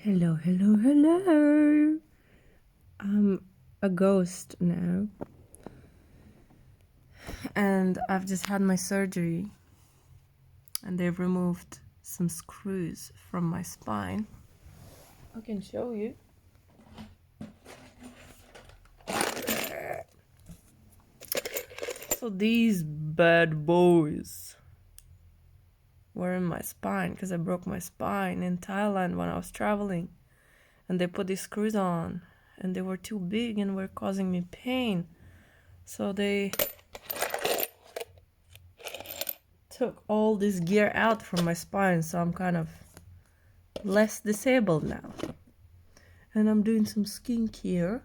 Hello, hello, hello. I'm a ghost now, and I've just had my surgery, and they've removed some screws from my spine. I can show you. So these bad boys were in my spine because I broke my spine in Thailand when I was traveling, and they put these screws on, and they were too big and were causing me pain. So they took all this gear out from my spine, so I'm kind of less disabled now. And I'm doing some skincare,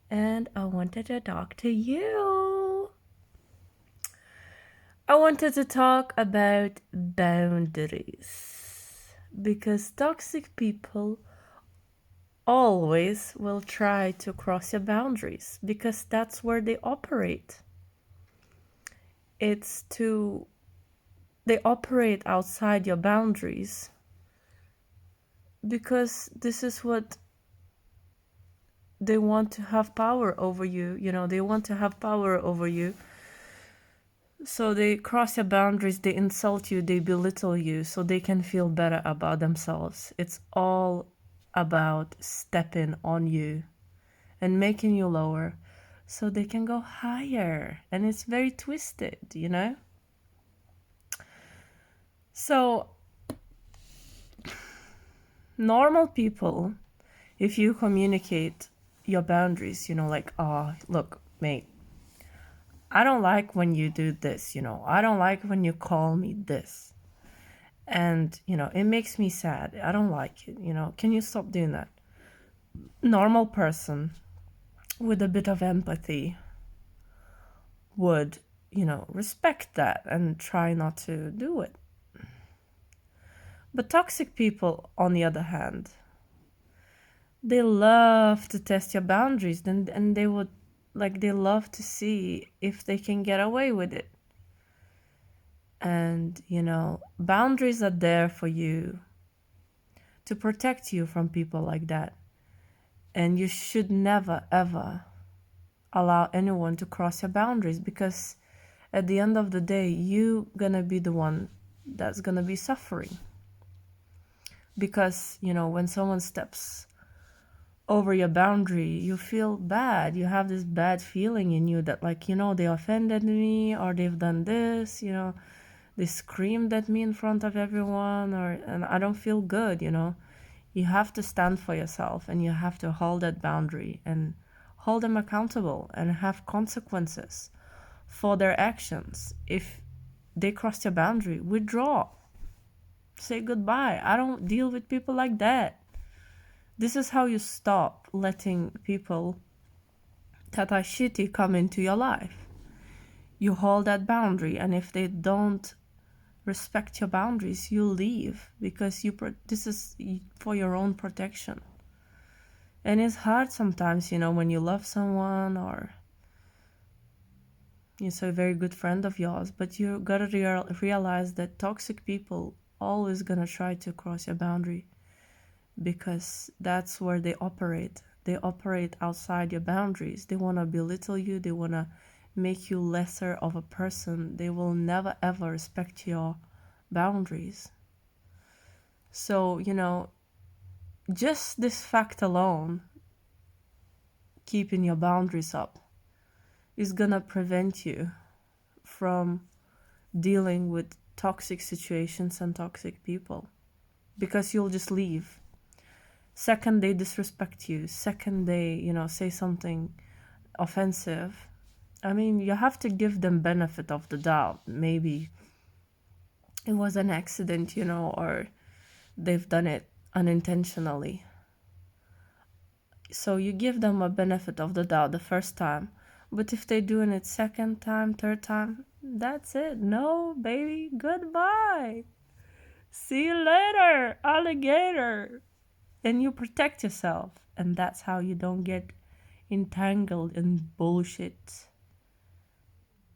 and I wanted to talk to you. I wanted to talk about boundaries because toxic people always will try to cross your boundaries because that's where they operate. They operate outside your boundaries because this is what they want to have power over you. They want to have power over you. So they cross your boundaries, they insult you, they belittle you so they can feel better about themselves. It's all about stepping on you and making you lower so they can go higher. And it's very twisted, So normal people, if you communicate your boundaries, like, oh, look, mate, I don't like when you do this, I don't like when you call me this. And, it makes me sad. I don't like it, Can you stop doing that? Normal person with a bit of empathy would, respect that and try not to do it. But toxic people, on the other hand, they love to test your boundaries and they would, they love to see if they can get away with it. And, boundaries are there for you to protect you from people like that. And you should never, ever allow anyone to cross your boundaries because at the end of the day, you're gonna be the one that's gonna be suffering. Because, when someone steps over your boundary, you feel bad. You have this bad feeling in you that, they offended me or they've done this, they screamed at me in front of everyone and I don't feel good, You have to stand for yourself and you have to hold that boundary and hold them accountable and have consequences for their actions. If they cross your boundary, withdraw. Say goodbye. I don't deal with people like that. This is how you stop letting people that are shitty come into your life. You hold that boundary, and if they don't respect your boundaries, you leave because this is for your own protection. And it's hard sometimes, when you love someone or it's a very good friend of yours, but you gotta realize that toxic people always gonna try to cross your boundary because that's where they operate. They operate outside your boundaries. They want to belittle you. They want to make you lesser of a person. They will never ever respect your boundaries. So, just this fact alone, keeping your boundaries up, is gonna prevent you from dealing with toxic situations and toxic people because you'll just leave. Second, they disrespect you. Second, they, say something offensive. I mean, you have to give them benefit of the doubt. Maybe it was an accident, or they've done it unintentionally. So you give them a benefit of the doubt the first time. But if they're doing it second time, third time, that's it. No, baby, goodbye. See you later, alligator. And you protect yourself. And that's how you don't get entangled in bullshit.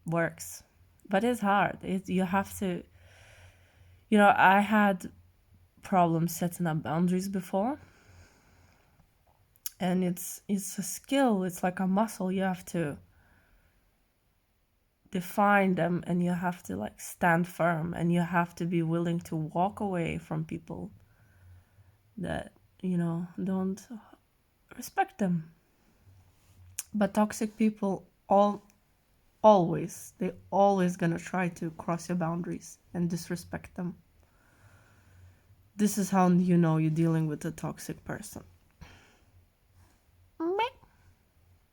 Works. But it's hard. You have to, I had problem setting up boundaries before. And it's a skill, it's like a muscle. You have to define them, and you have to like stand firm, and you have to be willing to walk away from people that, you know, don't respect them. But toxic people always, they always gonna try to cross your boundaries and disrespect them. This is how you know you're dealing with a toxic person.